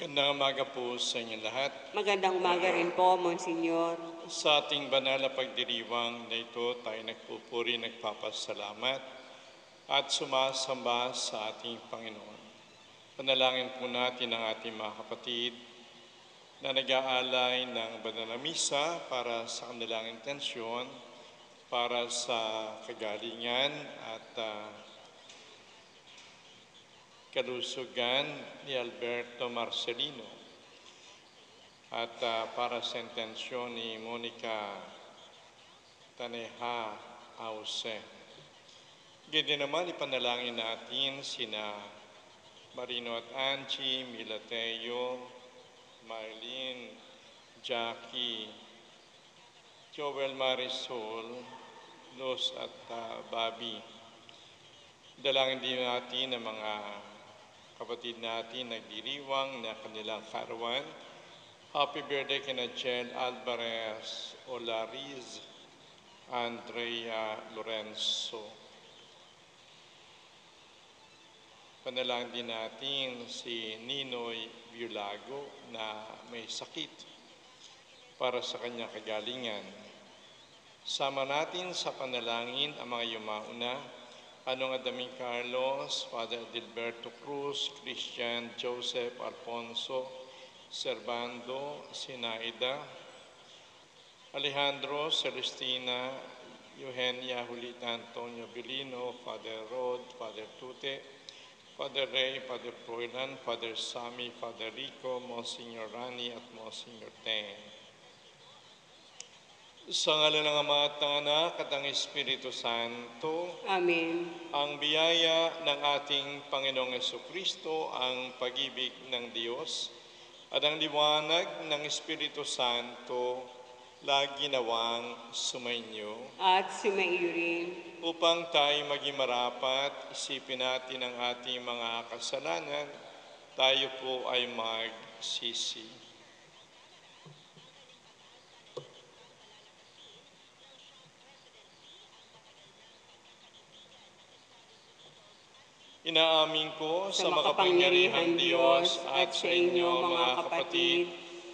Magandang umaga po sa inyo lahat. Magandang umaga rin po, Monsignor. Sa ating banal na pagdiriwang na ito, tayo nagpupuri, nagpapasalamat at sumasamba sa ating Panginoon. Panalangin po natin ang ating mga kapatid na nag-aalay ng banal na misa para sa kanilang intensyon, para sa kagalingan at kalusugan ni Alberto Marcelino at para sa intensyon ni Monica Taneja Ause. Ganyan naman ipanalangin natin sina Marino at Angie, Milateo, Marlene, Jackie, Joel Marisol, Luz at Bobby. Dalangin din natin ang mga kapatid natin nagdiriwang na kanilang karawan. Happy birthday kina Jen Alvarez, Olariz, Andrea Lorenzo. Panalangin din natin si Ninoy Viulago na may sakit para sa kanyang kagalingan. Sama natin sa panalangin ang mga yumauna, Anong Adaming Carlos, Father Dilberto Cruz, Christian Joseph Alfonso, Servando Sinaida, Alejandro Celestina, Eugenia Julita Antonio Bilino, Father Rod, Father Tute, Father Ray, Father Froilan, Father Sami, Father Rico, Monsignor Rani at Monsignor Ten. Sa ngalan ng Ama at ng Anak at ng Espiritu Santo. Amen. Ang biyaya ng ating Panginoong Jesucristo, ang pag-ibig ng Diyos, at ang liwanag ng Espiritu Santo, lagi nawang sumainyo. At sumaiyo rin. Upang tayo maging marapat, isipin natin ang ating mga kasalanan, tayo po ay magsisi. Inaamin ko sa makapangyarihang Diyos at sa inyo mga kapatid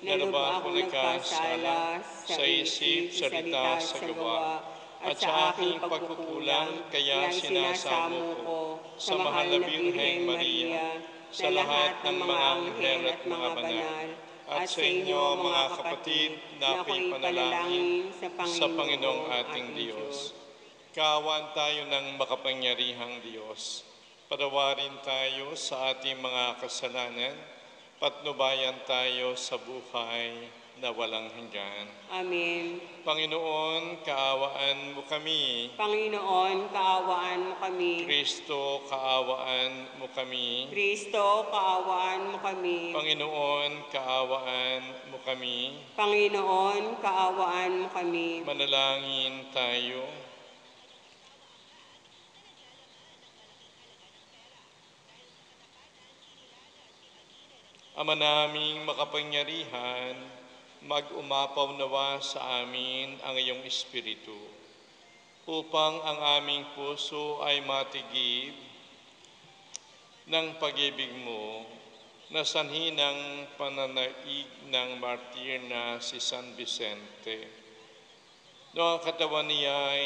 na lubha akong nagkasala sa isip, salita, sa gawa at sa aking pagkukulang, kaya sinasamo ko sa mahal na Birheng Maria, sa lahat ng mga anghel at mga banal, at sa inyo mga kapatid na ako'y panalangin sa Panginoong ating Diyos. Kaawaan tayo ng makapangyarihang Diyos. Patawarin tayo sa ating mga kasalanan, patnubayan tayo sa buhay na walang hanggan. Amen. Panginoon, kaawaan mo kami. Panginoon, kaawaan mo kami. Kristo, kaawaan mo kami. Kristo, kaawaan mo kami. Panginoon, kaawaan mo kami. Panginoon, kaawaan mo kami. Manalangin tayo. Ama naming makapangyarihan, mag-umapaw nawa sa amin ang iyong Espiritu, upang ang aming puso ay matigib ng pag-ibig mo, na sanhi ng pananaig ng martir na si San Vicente. Noong ang katawan niya ay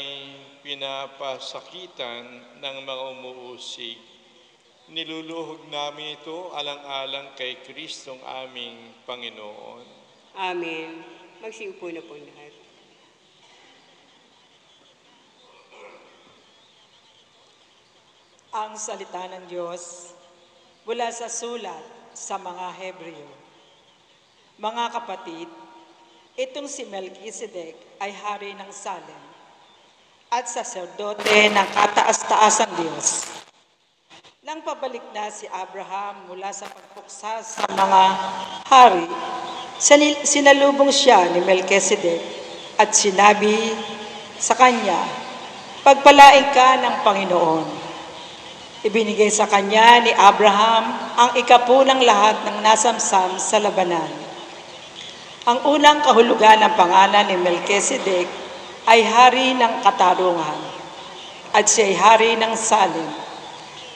pinapasakitan ng mga umuusig, niluluhog namin ito alang-alang kay Kristong aming Panginoon. Amen. Magsiupo na po lahat. Ang salita ng Diyos mula sa sulat sa mga Hebreo. Mga kapatid, itong si Melchizedek ay hari ng Salem at saserdote ng kataas-taasang Diyos. Nang pabalik na si Abraham mula sa pagpuksa sa mga hari, sinalubong siya ni Melchizedek at sinabi sa kanya, "Pagpalain ka ng Panginoon." Ibinigay sa kanya ni Abraham ang ikapunang lahat ng nasamsam sa labanan. Ang unang kahulugan ng pangalan ni Melchizedek ay hari ng katarungan at siya'y hari ng Salem,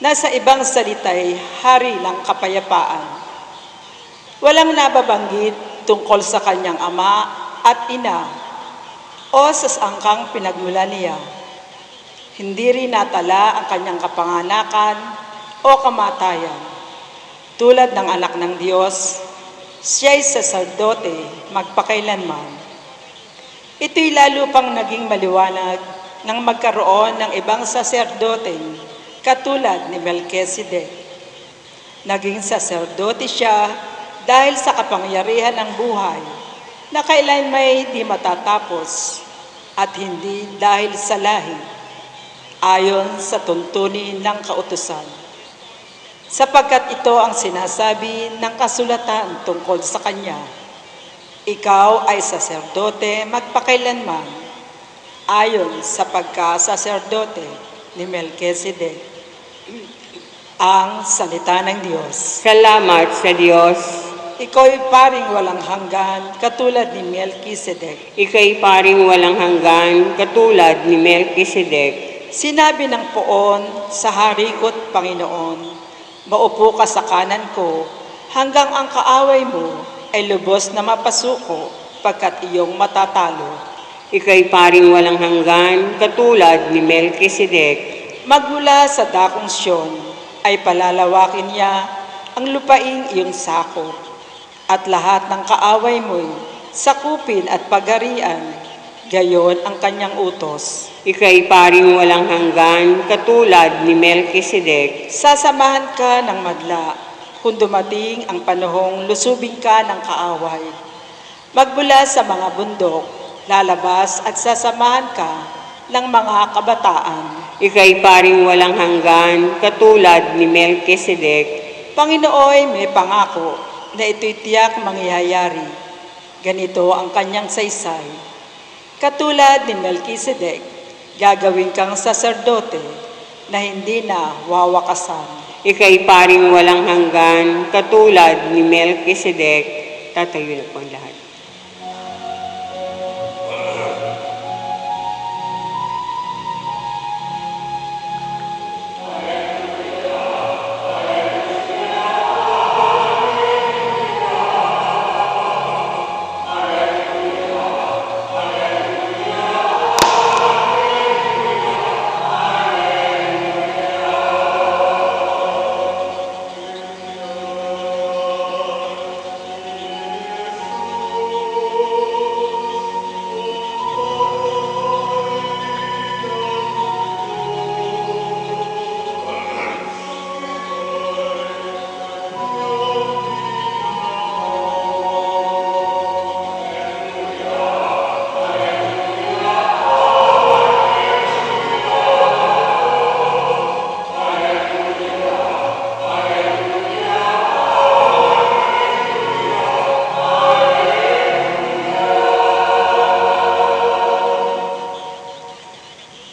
na sa ibang salita'y hari ng kapayapaan. Walang nababanggit tungkol sa kanyang ama at ina o sa sangkang pinagmulan niya. Hindi rin natala ang kanyang kapanganakan o kamatayan. Tulad ng anak ng Diyos, siya'y saserdote magpakailanman. Ito'y lalo pang naging maliwanag nang magkaroon ng ibang saserdoteng katulad ni Melchizedek. Naging saserdote siya dahil sa kapangyarihan ng buhay na kailanmay di matatapos at hindi dahil sa lahi, ayon sa tuntunin ng kautusan. Sapagkat ito ang sinasabi ng kasulatan tungkol sa kanya, ikaw ay saserdote magpakailanman, ayon sa pagka-saserdote ni Melchizedek. Ang salita ng Diyos. Salamat sa Diyos. Ika'y paring walang hanggan katulad ni Melchizedek. Ika'y paring walang hanggan katulad ni Melchizedek. Sinabi ng poon sa hari ko't Panginoon, maupo ka sa kanan ko hanggang ang kaaway mo ay lubos na mapasuko pagkat iyong matatalo. Ika'y paring walang hanggan katulad ni Melchizedek. Magmula sa dakong Siyon ay palalawakin niya ang lupaing iyong sakop at lahat ng kaaway mo'y sakupin at pagarian, gayon ang kanyang utos. Ika'y paring walang hanggan katulad ni Melchizedek. Sasamahan ka ng madla kung dumating ang panahong lusubing ka ng kaaway. Magmula sa mga bundok, lalabas at sasamahan ka ng mga kabataan. Ika'y paring walang hanggan katulad ni Melchizedek. Panginooy may pangako na ito'y tiyak mangyayari. Ganito ang kanyang saysay. Katulad ni Melchizedek, gagawin kang saserdote na hindi na wawakasan. Ika'y paring walang hanggan katulad ni Melchizedek. Tatayo na po ang lahat.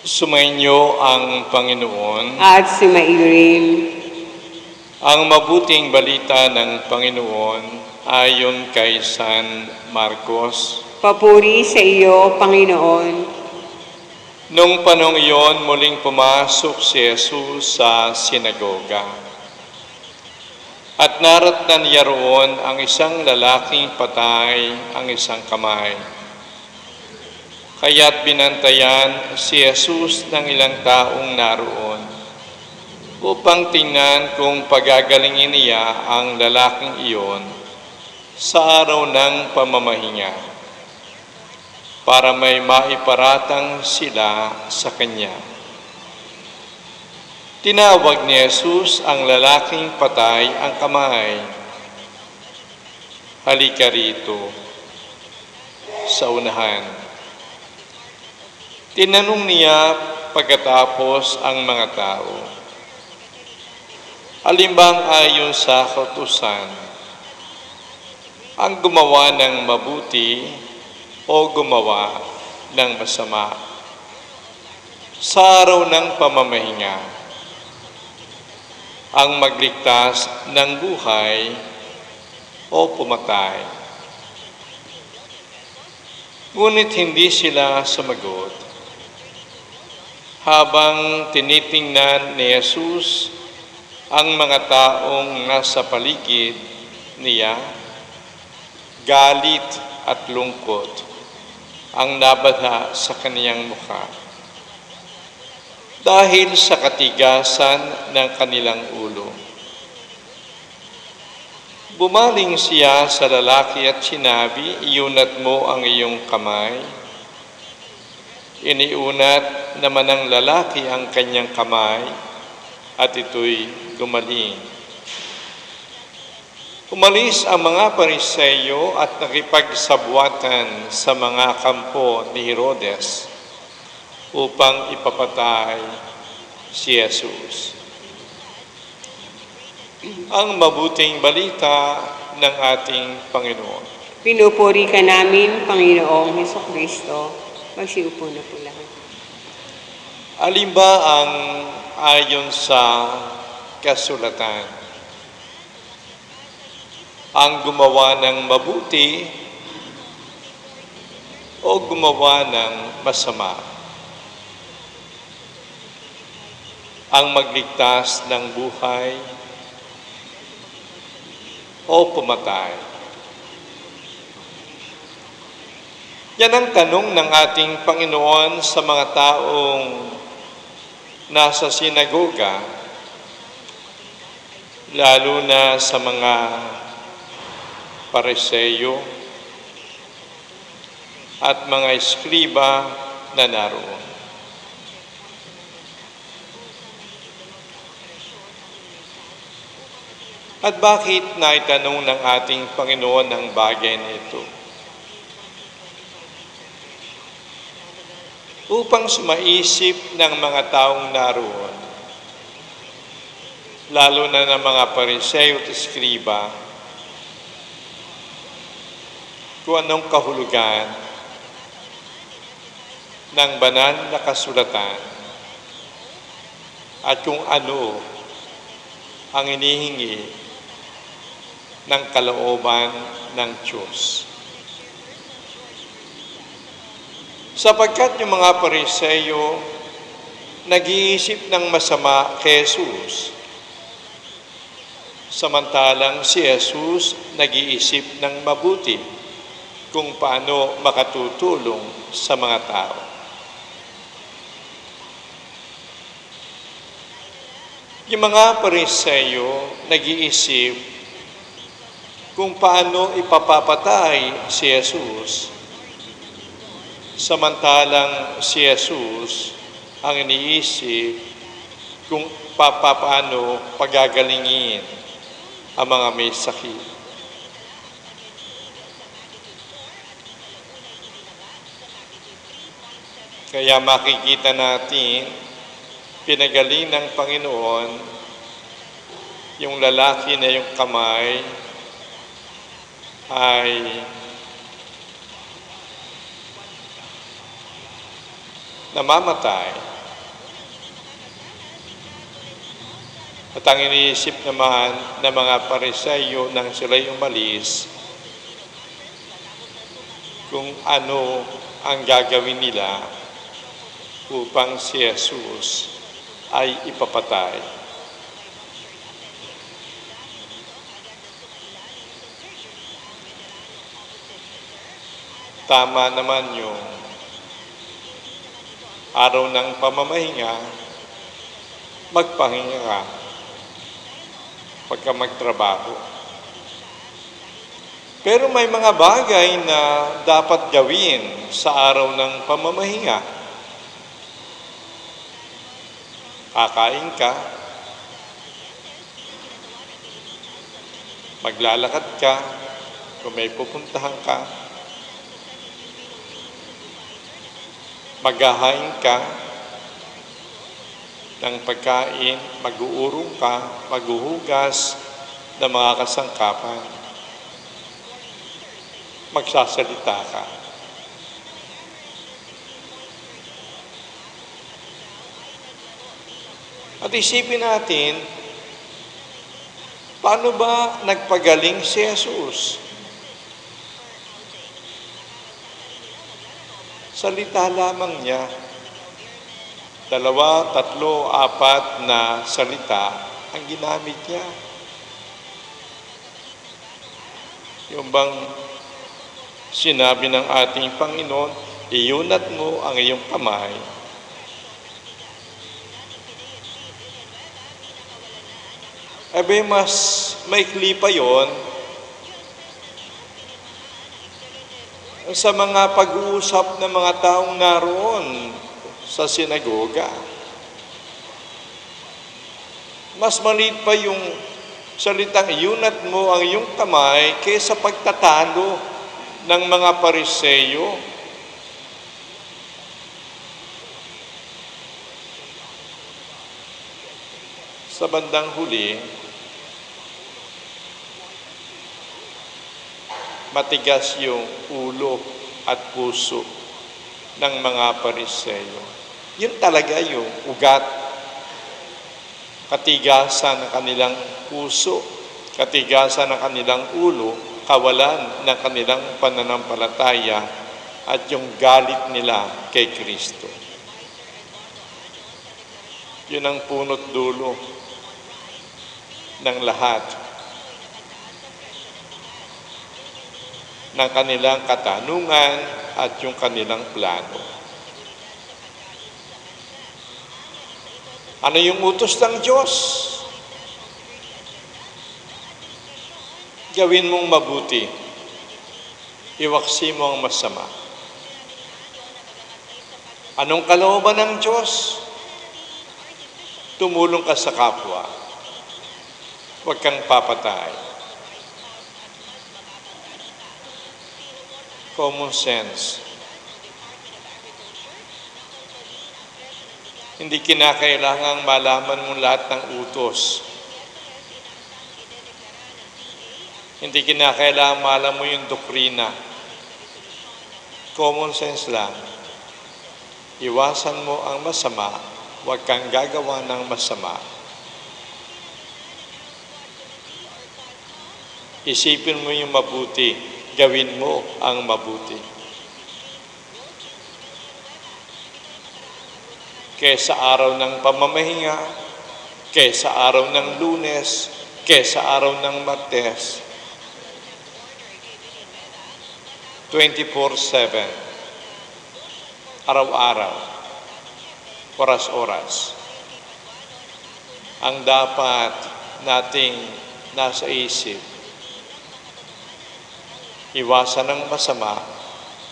Sumainyo ang Panginoon. At sumairin. Ang mabuting balita ng Panginoon ayon kay San Marcos. Papuri sa iyo, Panginoon. Nung panahong iyon, muling pumasok si Jesus sa sinagoga. At naratnan niya roon ang isang lalaking patay ang isang kamay. Kaya't binantayan si Jesus ng ilang taong naroon upang tingnan kung pagagalingin niya ang lalaking iyon sa araw ng pamamahinga para may maiparatang sila sa kanya. Tinawag ni Jesus ang lalaking patay ang kamay. Halika rito sa unahan. Tinanong niya pagkatapos ang mga tao, alin bang ayon sa kautusan, ang gumawa ng mabuti o gumawa ng masama sa araw ng pamamahinga, ang magligtas ng buhay o pumatay? Ngunit hindi sila sumagot. Habang tinitingnan ni Jesus ang mga taong nasa paligid niya, galit at lungkot ang nabasa sa kaniyang mukha dahil sa katigasan ng kanilang ulo. Bumaling siya sa lalaki at sinabi, "Iunat mo ang iyong kamay." Iniunat naman ng lalaki ang kanyang kamay at ito'y gumaling. Umalis ang mga Pariseyo at nakipagsabwatan sa mga kampo ni Herodes upang ipapatay si Jesus. Ang mabuting balita ng ating Panginoon. Pinupuri ka namin, Panginoong Hesukristo. Magsiupo na po lahat. Alin ba ang ayon sa kasulatan? Ang gumawa ng mabuti o gumawa ng masama? Ang magligtas ng buhay o pumatay? Yan ang tanong ng ating Panginoon sa mga taong nasa sinagoga, lalo na sa mga Pariseyo at mga eskriba na naroon. At bakit naitanong ng ating Panginoon ang bagay na ito? Upang sumaisip ng mga taong naroon, lalo na ng mga Pariseo at eskriba, kung anong kahulugan ng banal na kasulatan at kung ano ang inihingi ng kalooban ng Diyos. Sapagkat yung mga Pariseyo nag-iisip ng masama kay Jesus, samantalang si Jesus nag-iisip ng mabuti kung paano makatutulong sa mga tao. Yung mga Pariseyo nag-iisip kung paano ipapapatay si Jesus, samantalang si Jesus ang iniisip kung paano pagagalingin ang mga may sakit. Kaya makikita natin, pinagaling ng Panginoon yung lalaki na yung kamay ay namamatay. At ang iniisip naman ng mga Pariseyo nang sila'y umalis, kung ano ang gagawin nila upang si Jesus ay ipapatay. Tama naman yung araw ng pamamahinga, magpahinga ka pagka magtrabaho. Pero may mga bagay na dapat gawin sa araw ng pamamahinga. Kakain ka, maglalakad ka, kung may pupuntahan ka, maghahain ka ng pagkain, mag-uurong ka, maghuhugas ng mga kasangkapan, magsasalita ka. At isipin natin, paano ba nagpagaling si Jesus? Salita lamang niya. 2, 3, 4 na salita ang ginamit niya. Yung bang Sinabi ng ating Panginoon, iunat mo ang iyong kamay. Abay, mas maikli pa yon sa mga pag-uusap ng mga taong naroon sa sinagoga. Mas maliit pa yung salitang iunat mo ang iyong kamay kaysa pagtatalo ng mga Pariseyo. Sa bandang huli, matigas yung ulo at puso ng mga Pariseyo. Yun talaga yung ugat, katigasan ng kanilang puso, katigasan ng kanilang ulo, kawalan ng kanilang pananampalataya at yung galit nila kay Kristo. Yun ang punot dulo ng lahat ng kanilang katanungan at yung kanilang plano. Ano yung utos ng Diyos? Gawin mong mabuti. Iwaksi mo ang masama. Anong kalooban ng Diyos? Tumulong ka sa kapwa. Huwag kang papatay. Common sense. Hindi kinakailangang malaman mo lahat ng utos. Hindi kinakailangang malaman mo yung doktrina. Common sense lang. Iwasan mo ang masama. Huwag kang gagawa ng masama. Isipin mo yung mabuti. Gawin mo ang mabuti. Kaysa araw ng pamamahinga, kaysa araw ng Lunes, kaysa araw ng Martes, 24/7, araw-araw, oras-oras. Ang dapat nating nasa isip, iwasan ang masama,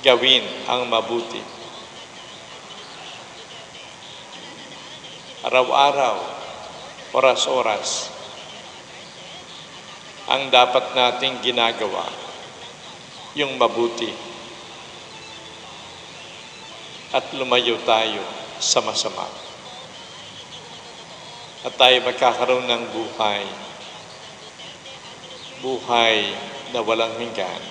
gawin ang mabuti. Araw-araw, oras-oras, ang dapat nating ginagawa, yung mabuti. At lumayo tayo sa masama. At tayo magkakaroon ng buhay. Buhay na walang hanggan.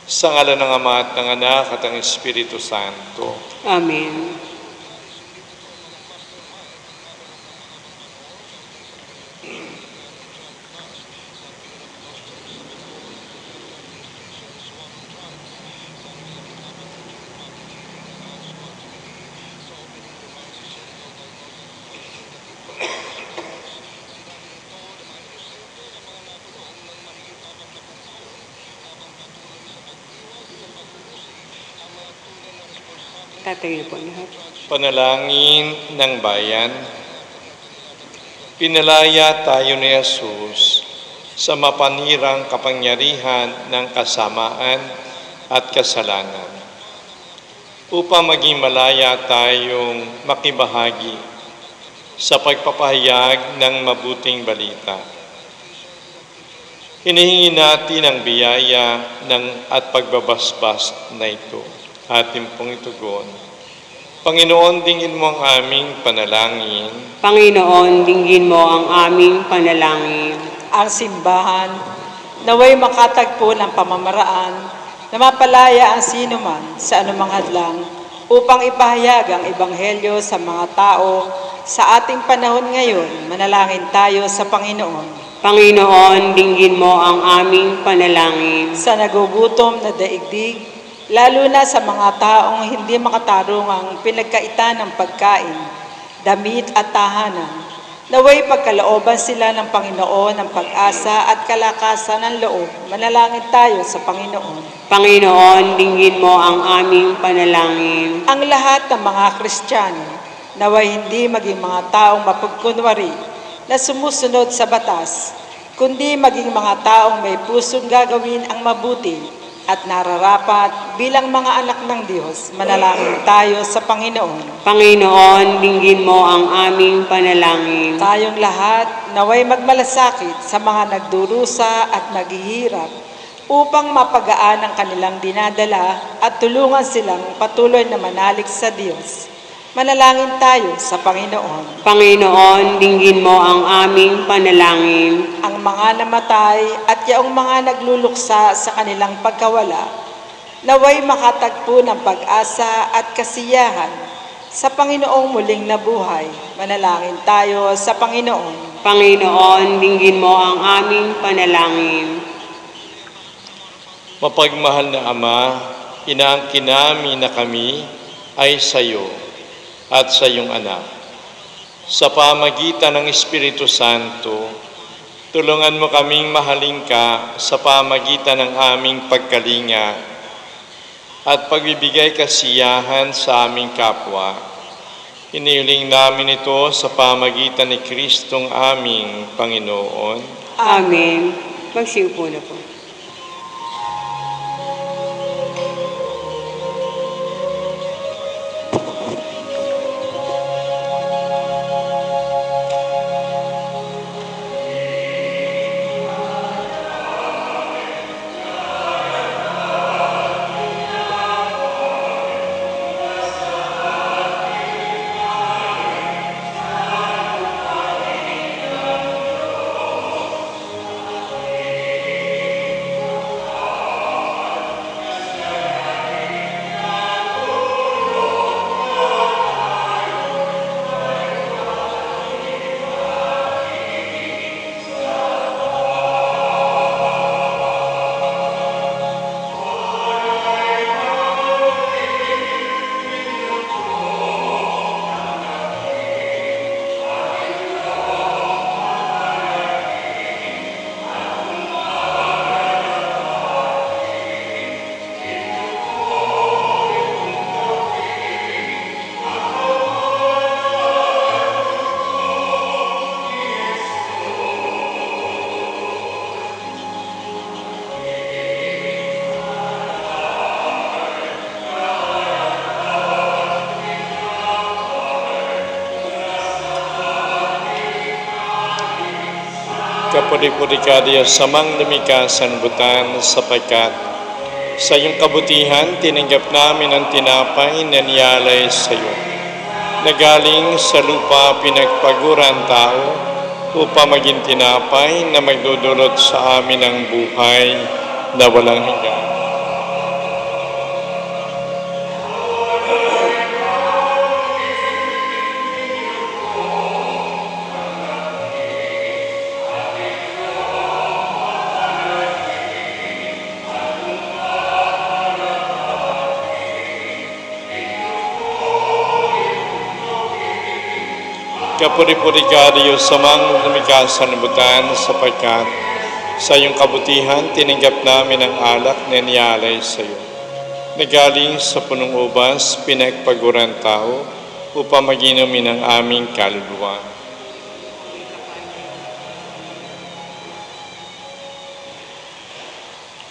Sa ngalan ng Ama at ng Anak at ng Espiritu Santo. Amen. Tatayo po lahat. Panalangin ng bayan. Pinalaya tayo ni Jesus sa mapanirang kapangyarihan ng kasamaan at kasalanan upang maging malaya tayong makibahagi sa pagpapahayag ng mabuting balita. Hinihingi natin ang biyaya at pagbabasbas na ito. Ating pong itugon. Panginoon, dinggin mo ang aming panalangin. Panginoon, dinggin mo ang aming panalangin. Ang simbahan, naway makatagpo ng pamamaraan na mapalaya ang sinuman sa anumang hadlang upang ipahayag ang Ebanghelyo sa mga tao sa ating panahon ngayon. Manalangin tayo sa Panginoon. Panginoon, dinggin mo ang aming panalangin. Sa nagugutom na daigdig, lalo na sa mga taong hindi makatarungang pinagkaitan ng pagkain, damit at tahanan, Naway pagkalooban sila ng Panginoon ng pag-asa at kalakasan ng loob. Manalangin tayo sa Panginoon. Panginoon, dinggin mo ang aming panalangin. Ang lahat ng mga Kristiyano, naway hindi maging mga taong mapagkunwari na sumusunod sa batas, kundi maging mga taong may pusong gagawin ang mabuti at nararapat bilang mga anak ng Diyos. Manalangin tayo sa Panginoon. Panginoon, dinggin mo ang aming panalangin. Tayong lahat naway magmalasakit sa mga nagdurusa at naghihirap upang mapagaan ang kanilang dinadala at tulungan silang patuloy na manalig sa Diyos. Manalangin tayo sa Panginoon. Panginoon, dinggin mo ang aming panalangin. Ang mga namatay at yaong mga nagluluksa sa kanilang pagkawala, naway makatagpo ng pag-asa at kasiyahan sa Panginoong muling nabuhay. Manalangin tayo sa Panginoon. Panginoon, dinggin mo ang aming panalangin. Mapagmahal na Ama, inaangkin namin na kami ay sa iyo at sa iyong anak. Sa pamagitan ng Espiritu Santo, tulungan mo kaming mahalin ka sa pamagitan ng aming pagkalinga at pagbibigay kasiyahan sa aming kapwa. Iniuling namin ito sa pamagitan ni Kristong aming Panginoon. Amen. Magsiupo na po. Kapuri-puri ka Diyos sa mang lumika sanbutan sapagkat sa iyong kabutihan tinanggap namin ang tinapay na niyalay sa iyo. Nagaling sa lupa pinagpaguran tao upang maging tinapay na magdudulot sa amin ng buhay na walang hanggan. Kapuri-puri ka Diyos sa mga lumikha sa nabutan sapagkat sa iyong kabutihan tinanggap namin ang alak na niyalay sa iyo. Nagaling sa punong ubas, pinagpaguran tao upang maginumin ang aming kaluluwa.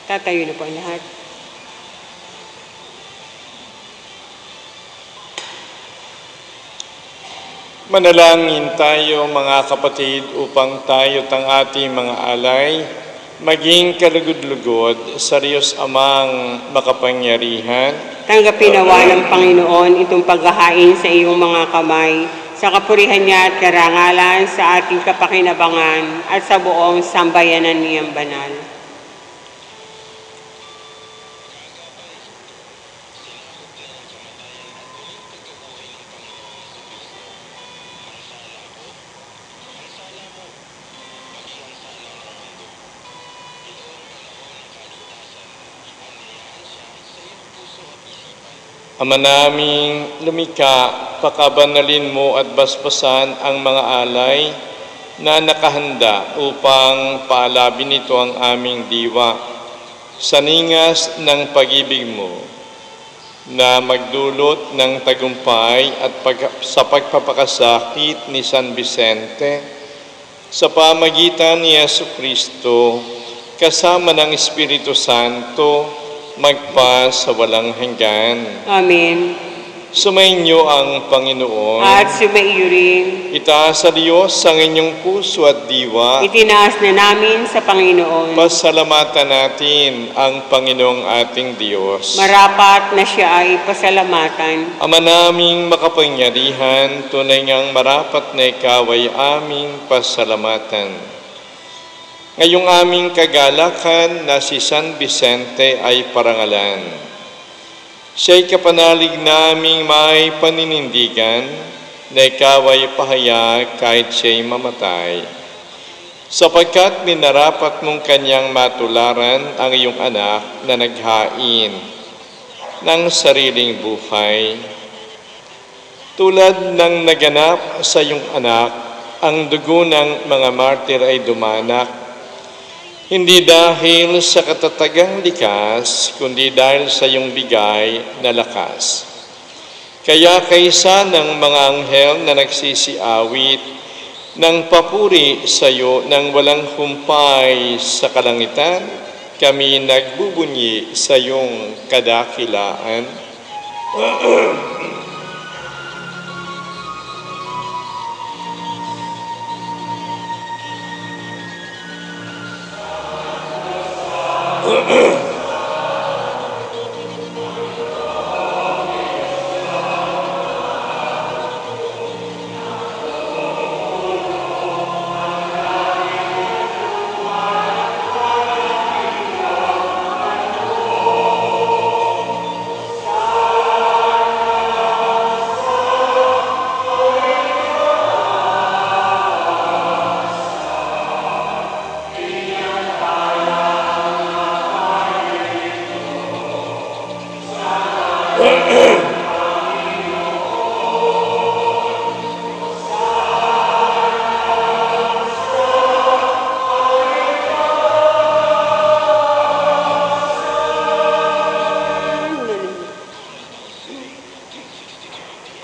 Tatayo na po ang lahat. Manalangin tayo mga kapatid upang tayo't ang ating mga alay maging kalugod-lugod sa Diyos Amang makapangyarihan. Tanggapin nawa ng Panginoon itong paghahain sa iyong mga kamay, sa kapurihan niya at karangalan sa ating kapakinabangan at sa buong sambayanan niyang banal. Ama naming lumikha, pakabanalin mo at basbasan ang mga alay na nakahanda upang paalabin nito ang aming diwa sa ningas ng pag-ibig mo na magdulot ng tagumpay at sa pagpapakasakit ni San Vicente sa pamagitan ni Jesucristo kasama ng Espiritu Santo magpa sa walang hanggan. Amen. Sumainyo ang Panginoon. At sumaiyo rin. Itaas sa Diyos ang inyong puso at diwa. Itinaas na namin sa Panginoon. Pasalamatan natin ang Panginoong ating Diyos. Marapat na siya ay pasalamatan. Ama naming makapangyarihan, tunay ngang marapat na ikaw ay aming pasalamatan. Ngayong aming kagalakan na si San Vicente ay parangalan. Siya'y kapanalig naming may paninindigan na ikaw ay pahayag kahit siya'y mamatay. Sapagkat minarapat mong kanyang matularan ang iyong anak na naghain ng sariling buhay. Tulad ng naganap sa iyong anak, ang dugo ng mga martir ay dumanak, hindi dahil sa katatagang likas, kundi dahil sa iyong bigay na lakas. Kaya kaysa ng mga anghel na nagsisiawit ng papuri sa iyo nang walang humpay sa kalangitan, kami nagbubunyi sa iyong kadakilaan.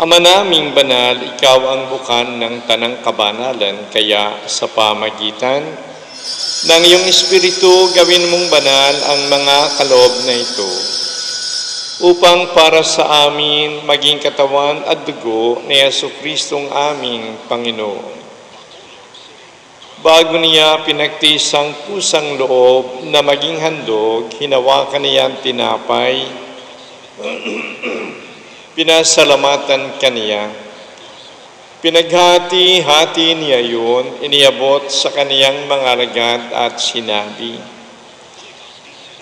Ama naming banal, ikaw ang bukan ng tanang kabanalan, kaya sa pamagitan ng iyong Espiritu, gawin mong banal ang mga kaloob na ito, upang para sa amin maging katawan at dugo ni Jesucristong aming Panginoon. Bago niya pinagtiis ang kusang loob na maging handog, hinawakan niya ang tinapay, pinasalamatan kaniya. Pinaghati-hati niya yun, iniabot sa kaniyang mga alagad at sinabi,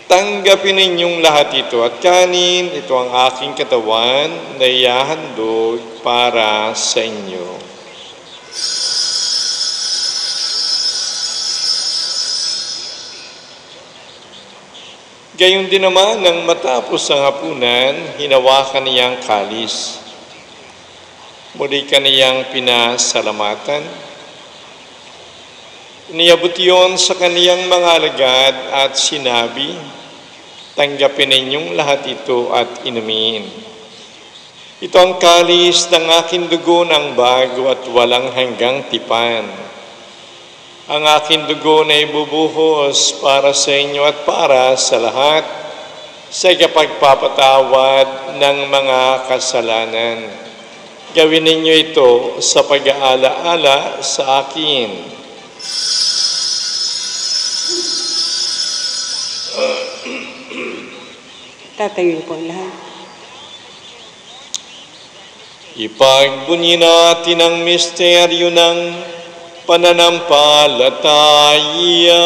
"Tanggapin ninyong lahat ito at kanin, ito ang aking katawan na ihahandog para sa inyo." Gayon din naman nang matapos ang hapunan, hinawakan niyang kalis. Muli kaniyang pinasalamatan. Iniabot iyon sa kaniyang mga alagad at sinabi, "Tanggapin ninyong lahat ito at inumin. Ito ang kalis ng aking dugo ng bago at walang hanggang tipan. Ang aking dugo na ibubuhos para sa inyo at para sa lahat sa ikapagpapatawad ng mga kasalanan. Gawin ninyo ito sa pag-aalaala sa akin." Tatayo po ang lahat. Ipagbunyi natin ang misteryo ng pananampalataya.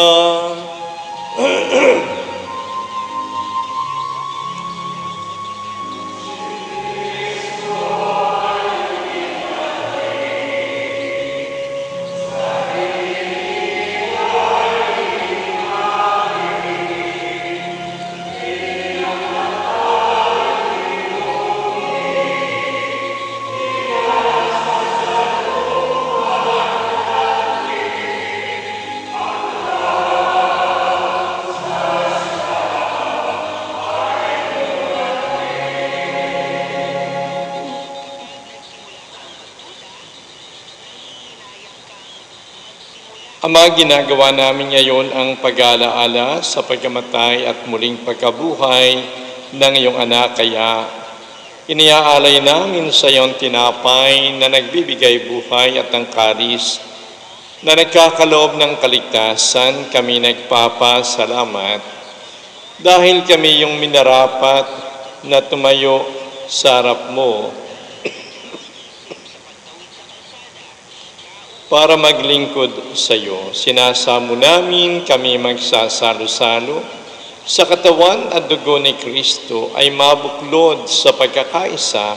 Ama, ginagawa namin ngayon ang pag-alaala sa pagkamatay at muling pagkabuhay ng iyong anak, kaya iniaalay namin sa iyong tinapay na nagbibigay buhay at ang kalis na nagkakaloob ng kaligtasan. Kami nagpapasalamat dahil kami yung minarapat na tumayo sa harap mo para maglingkod sa iyo. Sinasamo namin kami magsasalo-salo sa katawan at dugo ni Kristo ay mabuklod sa pagkakaisa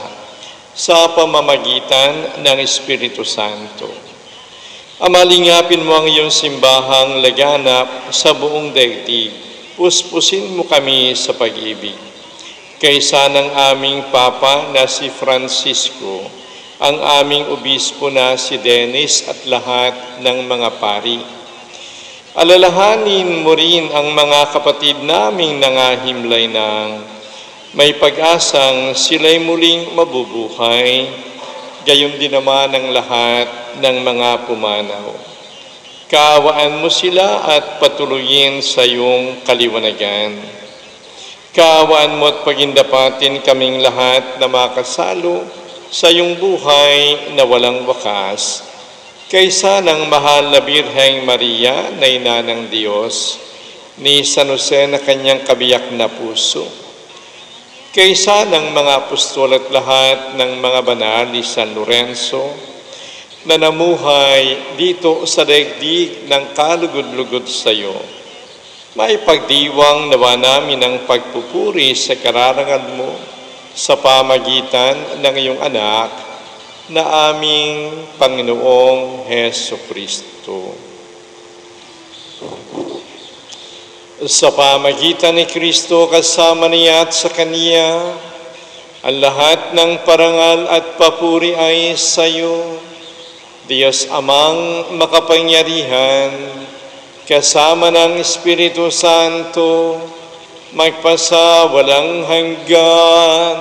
sa pamamagitan ng Espiritu Santo. Ama, lingapin mo ang iyong simbahang laganap sa buong daigdig. Puspusin mo kami sa pag-ibig. Kaysa ng aming Papa na si Francisco, ang aming obispo na si Dennis at lahat ng mga pari. Alalahanin mo rin ang mga kapatid naming nangahimlay ng may pag-asang sila'y muling mabubuhay, gayon din naman ang lahat ng mga pumanaw. Kaawaan mo sila at patuloyin sa iyong kaliwanagan. Kaawaan mo at pagindapatin kaming lahat na makasalo sa iyong buhay na walang wakas, kaysa ng mahal na Birheng Maria na ina ng Diyos, ni San Jose na kanyang kabiyak na puso, kaysa ng mga apostol at lahat ng mga banal ni San Lorenzo, na namuhay dito sa daigdig ng kalugod-lugod sa iyo. May pagdiwang nawa namin ang pagpupuri sa kararangal mo sa pamagitan ng iyong anak na aming Panginoong Heso Kristo. Sa pamagitan ni Kristo, kasama niya at sa Kaniya, ang lahat ng parangal at papuri ay sa iyo, Diyos Amang makapangyarihan, kasama ng Espiritu Santo, magpasa walang hanggan.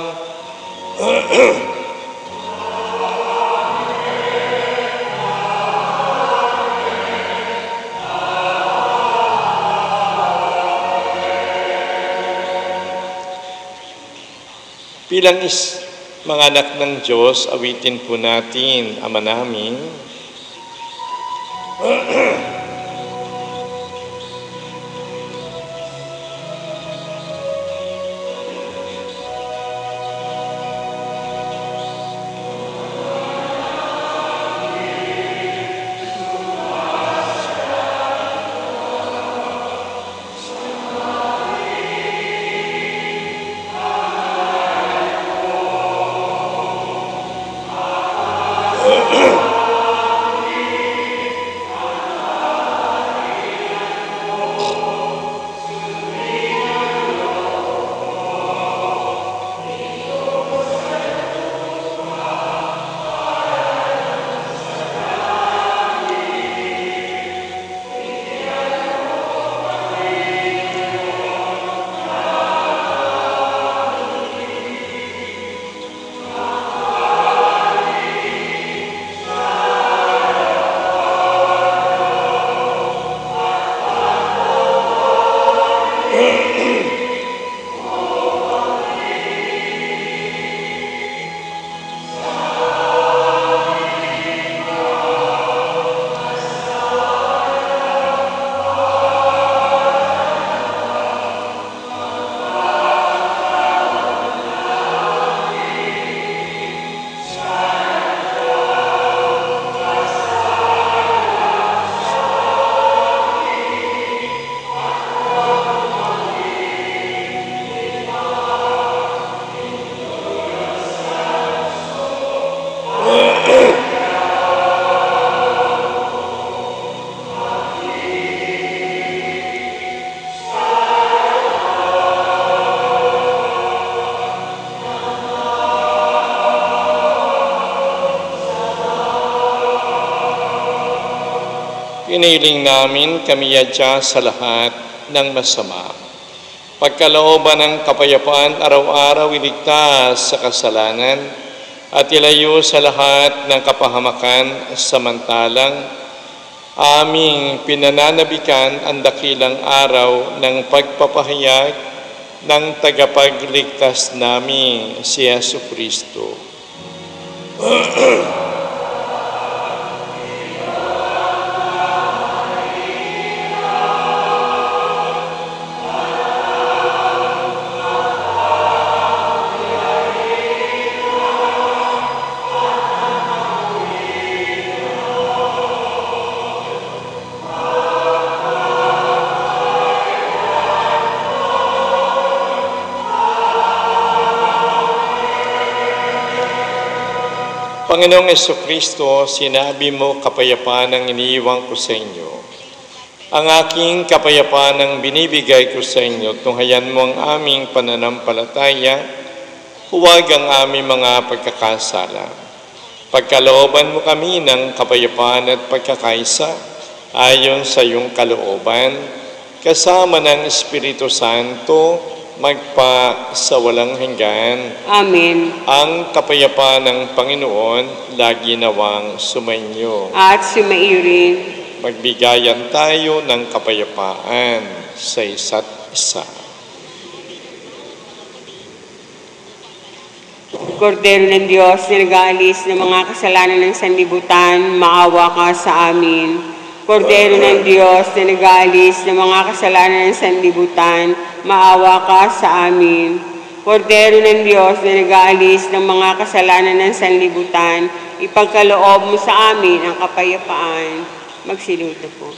Bilang mga anak ng Diyos, awitin po natin, Ama namin. Iniling namin kami yadya sa lahat ng masama. Pagkalooban ng kapayapaan, araw-araw iligtas sa kasalanan at ilayo sa lahat ng kapahamakan, samantalang Aming pinananabikan ang dakilang araw ng pagpapahayag ng tagapagligtas namin si Yesu Kristo. Panginoong Jesucristo, sinabi mo, kapayapaan ang iniiwan ko sa inyo. Ang aking kapayapaan ang binibigay ko sa inyo, tunghayan mo ang aming pananampalataya, huwag ang aming mga pagkakasala. Pagkalooban mo kami ng kapayapaan at pagkakaisa, ayon sa iyong kalooban, kasama ng Espiritu Santo, magpa sa walang hanggan. Amen. Ang kapayapaan ng Panginoon lagi nawang sumainyo. At sumaiyo rin. Magbigayan tayo ng kapayapaan sa isa't isa. Kordero ng Diyos na nag-aalis ng mga kasalanan ng sanlibutan, maawa ka sa amin. Kordero ng Diyos na nag-aalis ng mga kasalanan ng sanlibutan, maawa ka sa amin. Kordero ng Diyos na nag-aalis ng mga kasalanan ng sanlibutan, ipagkaloob mo sa amin ang kapayapaan. Magsiluto po.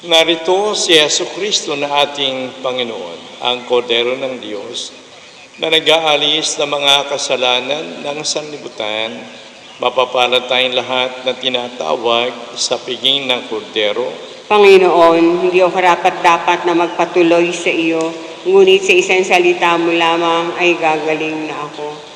Narito si Yesu Kristo na ating Panginoon, ang Kordero ng Diyos, na nag-aalis ng mga kasalanan ng sanlibutan. Mapapalad tayong lahat na tinatawag sa piging ng Kordero. Panginoon, hindi ako karapat-dapat na magpatuloy sa iyo, ngunit sa isang salita mo lamang ay gagaling na ako.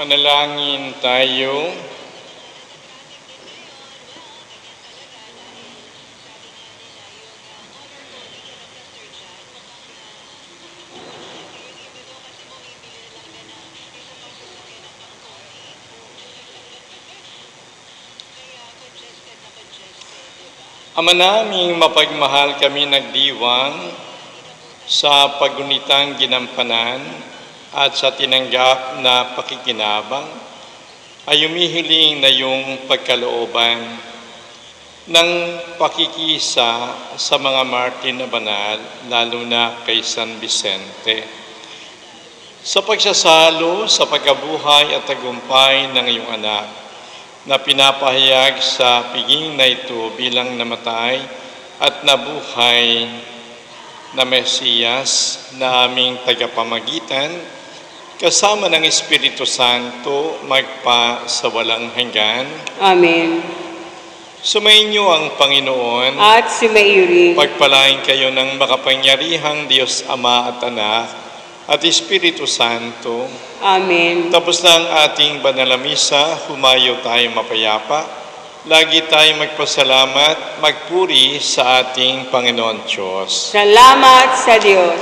Manalangin tayo. Ama naming mapagmahal, kami nagdiwang sa pagunitang ginampanan at sa tinanggap na pakikinabang ay humihiling na yung pagkalooban ng pakikisa sa mga martir na banal, lalo na kay San Vicente. Sa pagsasalo sa pagkabuhay at tagumpay ng iyong anak, na pinapahayag sa piging na ito bilang namatay at nabuhay na Mesiyas na aming tagapamagitan, kasama ng Espiritu Santo, magpa sa walang hanggan. Amen. Sumainyo ang Panginoon. At sumaiyo rin. Pagpalain kayo ng makapangyarihang Diyos Ama at Anak at Espiritu Santo. Amen. Tapos na ang ating banal na misa, humayo tayo mapayapa. Lagi tayong magpasalamat, magpuri sa ating Panginoon Diyos. Salamat sa Diyos.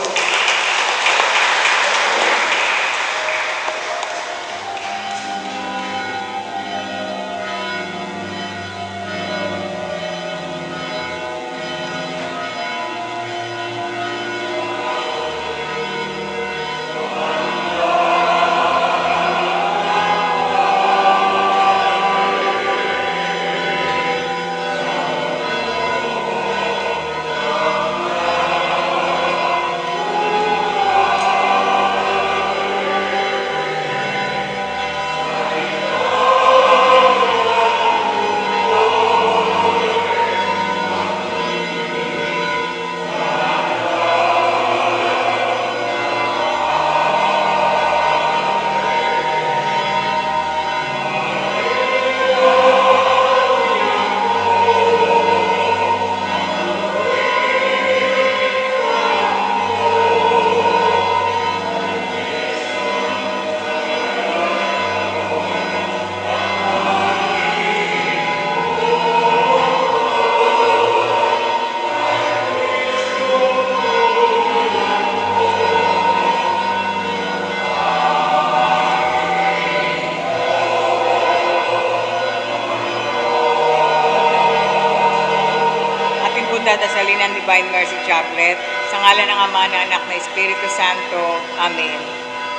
Dadasalin ng Divine Mercy Chaplet, sa ngalan ng Ama, ng Anak, na Espiritu Santo. Amen.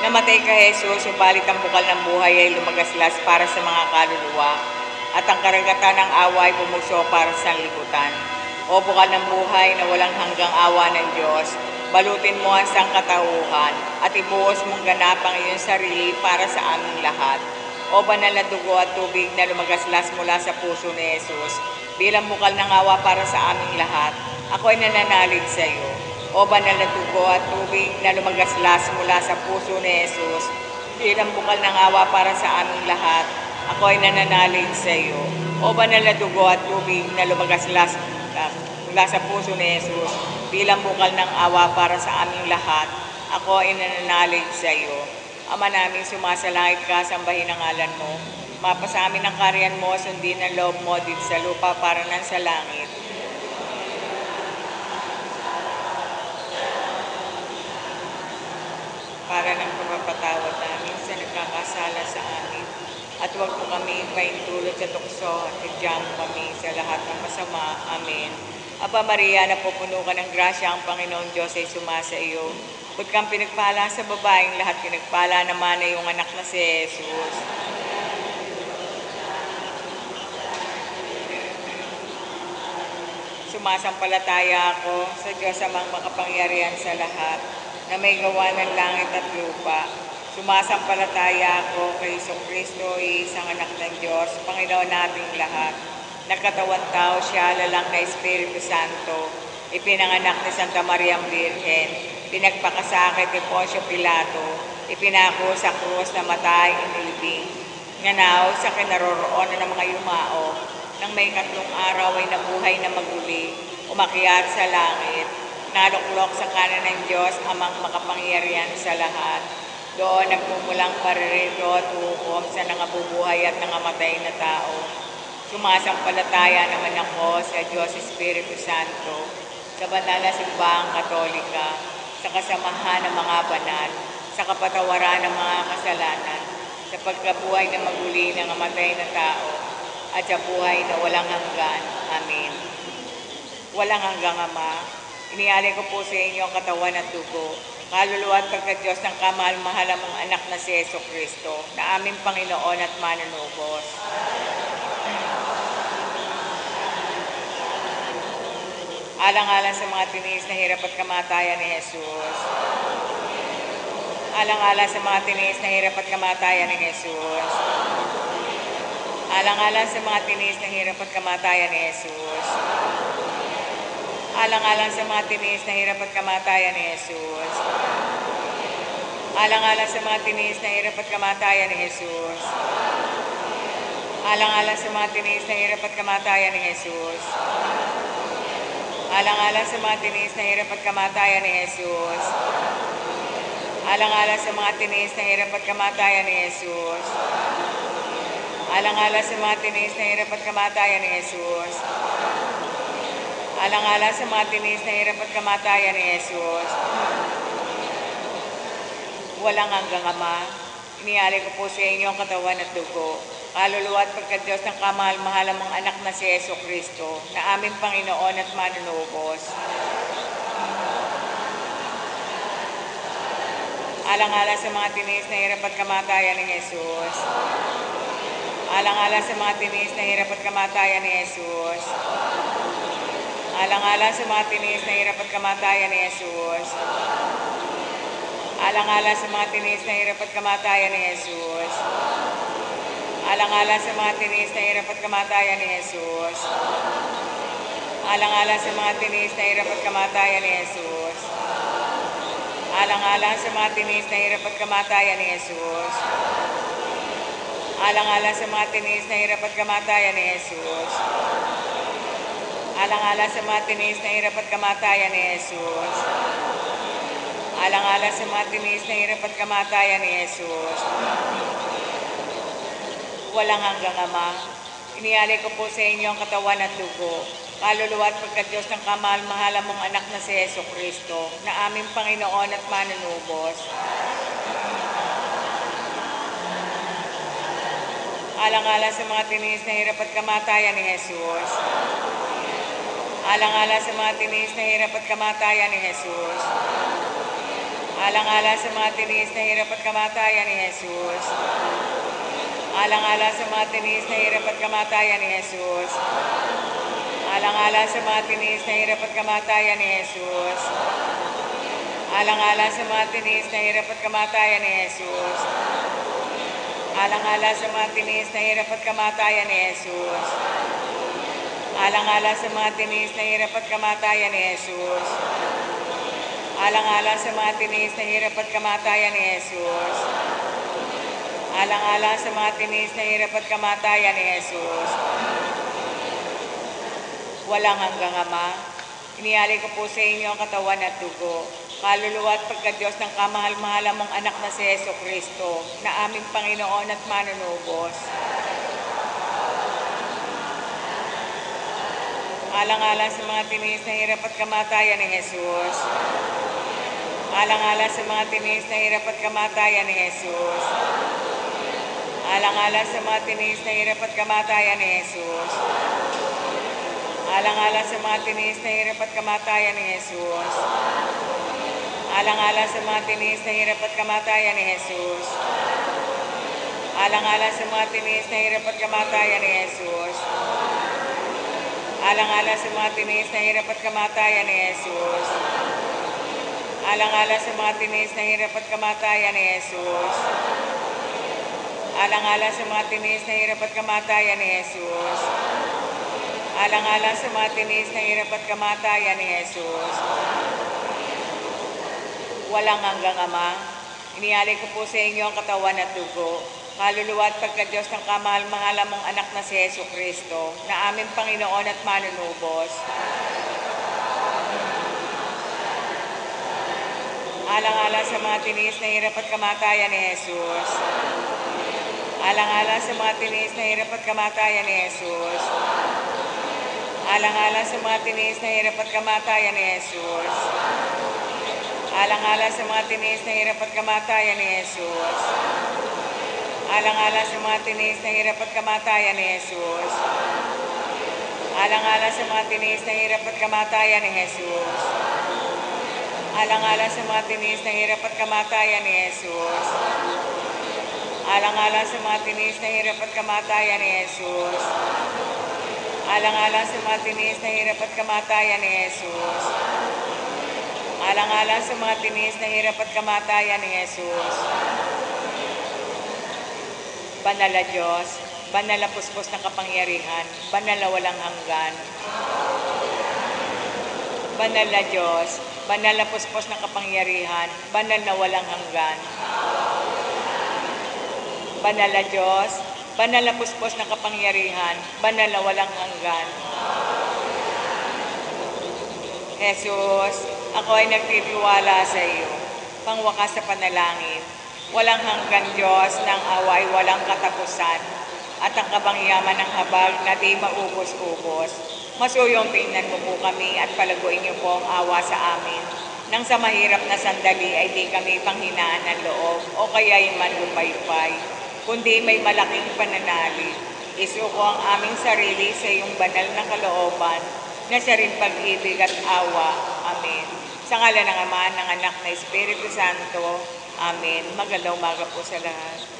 Namatay ka, Jesus, subalit ang bukal ng buhay ay lumagaslas para sa mga kaluluwa, at ang karagatan ng awa ay bumugso para sa sanlibutan. O bukal ng buhay na walang hanggang awa ng Diyos, balutin mo ang sangkatauhan at ibuhos mong ganap ang iyong sarili para sa aming lahat. O banal na dugo at tubig na lumagaslas mula sa puso ni Jesus, bilang bukal ng awa para sa aming lahat, ako ay nananalig sa iyo. O banal na dugo at tubig na lumagaslas mula sa puso ni Jesus, bilang bukal ng awa para sa aming lahat, ako ay nananalig sa iyo. O banal na dugo at tubig na lumagaslas mula sa puso ni Jesus, bilang bukal ng awa para sa aming lahat, ako ay nananalig sa iyo. Ama namin, sumasalangit ka, sambahin ang ngalan mo. Mapasa amin ang karyan mo, sundin ang loob mo dito sa lupa para nang sa langit. Para ng pagpapatawad namin sa nagkakasala sa amin. At huwag mo kami paintulot sa tukso at idyang kami sa lahat ng masama. Amen. Aba Maria, napupuno ka ng grasya, ang Panginoong Diyos ay sumasa iyo. Huwag kang pinagpala sa babaeng lahat, pinagpala naman ay iyong anak na si Jesus. Sumasampalataya ako sa Diyos amang makapangyarihan sa lahat, na may gawa ng langit at lupa. Sumasampalataya ako kay Jesucristo, isang anak ng Diyos, Panginoon nating lahat. Nagkatawan tao siya, lalang na Espiritu Santo, ipinanganak ni Santa Maria Virgen, pinagpakasakit ni Poncio Pilato, ipinako sa krus na matay, inilibing, nganaw sa kinaroroonan ng mga yumao, nang may 3 araw ay nabuhay na maguli, umakyat sa langit, naluklok sa kanan ng Diyos, amang makapangyarihan sa lahat. Doon nagmumulang paririto at hukom sa nangabubuhay at nangamatay na tao. Sumasampalataya naman ako sa Diyos Espiritu Santo, sa banal na simbahang Katolika, sa kasamahan ng mga banal, sa kapatawaran ng mga kasalanan, sa pagkabuhay na maguli ng namatay na tao, at sa buhay na walang hanggan. Amen. Walang hanggang Ama, inialay ko po sa inyo ang katawan at dugo, kaluluwa at pagka-Diyos ng kamahal-mahal mong anak na si Jesucristo, na aming Panginoon at manunubos. Alang-alang sa mga tiniis na hirap at kamatayan ni Jesus. Alang-alang sa mga tiniis na hirap at kamatayan ni Jesus. Alang-alang sa mga tiniis na hirap at kamatayan ni Jesus. Alang-alang sa mga tiniis na hirap at kamatayan ni Jesus. Alang-alang sa mga tiniis na hirap at kamatayan ni Jesus. Alang-alang sa mga tiniis na hirap at kamatayan ni Jesus. Alang-alang sa mga tiniis na hirap at kamatayan ni Jesus. Alang-alang sa mga tiniis na hirap at kamatayan ni Jesus. Alang-alang sa mga tiniis na hirap at kamatayan ni Jesus. Alang-alang sa mga tiniis na hirap at kamatayan ni Jesus. Walang hanggang Ama, inialay ko po sa inyo ang katawan at dugo, kaluluwa at pagka-Diyos ng kamahal-mahal mong anak na si Jesucristo, na aming Panginoon at manunubos. Alang-alang sa mga tiniis na hirap at kamatayan ni Jesus. Alang-alang sa mga tiniis na hirap at kamatayan ni Jesus. Alang-alang sa mga tiniis na hirap at kamatayan ni Jesus. Alang-alang sa mga tiniis na hirap at kamatayan ni Jesus. Alang-alang sa mga tiniis na hirap at kamatayan ni Jesus. Alang-alang sa mga tiniis na hirap at kamatayan ni Jesus. Alang-alang sa mga tiniis na hirap at kamatayan ni Jesus. Alang-alang sa mga tiniis na hirap at kamatayan ni Jesus. Alang-alang sa mga tiniis na hirap at kamatayan ni Jesus. Alang-alang sa mga tiniis na hirap at kamatayan ni Jesus. Walang hanggang Ama, inialay ko po sa inyo ang katawan at dugo, kaluluwa at pagka-Diyos ng kamahal-mahal mong anak na si Jesucristo, na aming Panginoon at manunubos. Alang-alang sa mga tiniis na hirap at kamatayan ni Jesus. Alang-alang sa mga tiniis na hirap at kamatayan ni Jesus. Alang-alang sa mga tiniis na hirap at kamatayan ni Jesus. Alang-alang sa mga tiniis na hirap at kamatayan ni Jesus. Alang-alang sa mga tiniis na hirap at kamatayan ni Jesus. Alang-alang sa mga tiniis na hirap at kamatayan ni Jesus. Alang-alang sa mga tiniis na hirap at kamatayan ni Jesus. Alang-alang sa mga tiniis na hirap at kamatayan ni Jesus. Alang-alang sa mga tiniis na hirap at kamatayan ni Jesus. Alang-alang sa mga tiniis na hirap at kamatayan ni Jesus. Walang hanggang Ama, inialay ko po sa inyo ang katawan at dugo, kaluluwa at pagka-Diyos ng kamahal-mahal mong anak na si Jesucristo, na aming Panginoon at manunubos. Alang-alang sa mga tiniis na hirap at kamatayan ni Jesus. Alang-alang sa mga tiniis na hirap at kamatayan ni Jesus. Alang-alang sa mga tiniis na hirap at kamatayan ni Jesus. Alang-alang sa mga tiniis na hirap at kamatayan ni Jesus. Alang-alang sa mga tiniis na hirap at kamatayan ni Jesus. Alang-alang sa mga tiniis na hirap at kamatayan ni Jesus. Alang-alang sa mga tiniis na hirap at kamatayan ni Jesus. Alang-alang sa mga tiniis na hirap at kamatayan ni Jesus. Alang-alang sa mga tiniis na hirap at kamatayan ni Jesus. Alang-alang sa mga tiniis na hirap at kamatayan ni Jesus. Walang hanggang Ama, inialay ko po sa inyo ang katawan at dugo, kaluluwa at pagka-Diyos ng kamahal-mahal mong anak na si Jesucristo, na aming Panginoon at manunubos. Alang-alang sa mga tiniis na hirap at kamatayan ni Jesus. Alang-alang sa mga tiniis na hirap at kamatayan ni Jesus. Alang-alang sa mga tiniis na hirap at kamatayan ni Jesus. Alang-alang sa mga tiniis na hirap at kamatayan ni Jesus. Alang-alang sa mga tiniis na hirap at kamatayan ni Jesus. Alang-alang sa mga tiniis na hirap at kamatayan ni Jesus. Alang-alang sa mga tiniis na hirap at kamatayan ni Jesus. Alang-alang sa mga tiniis na hirap at kamatayan ni Jesus. Alang-alang sa mga tiniis na hirap at kamatayan ni Jesus. Alang-alang sa mga tiniis na hirap at kamatayan ni Jesus. Banal na Diyos, banal na puspos ng kapangyarihan, banal na walang hanggan. Banal na Diyos, banal na puspos ng kapangyarihan, banal na walang hanggan. Banal na Diyos, banal na puspos ng kapangyarihan, banal na walang hanggan. Jesus, ako ay nagtitiwala sa iyo, pangwakas sa panalangin. Walang hanggan Diyos ng away, walang katapusan, at ang kabangyaman ng habag na di maubos-ubos. Masuyong tingnan mo po kami at palaguin niyo po ang awa sa amin. Nang sa mahirap na sandali ay di kami panghinaan ng loob o kaya'y manlupaypay, kundi may malaking pananalig. Isuko ang aming sarili sa iyong banal na kalooban na siya rin pag-ibig at awa. Amen. Sa ngalan ng Ama, ng Anak, na Espiritu Santo. Amen. Magandang umaga po sa lahat.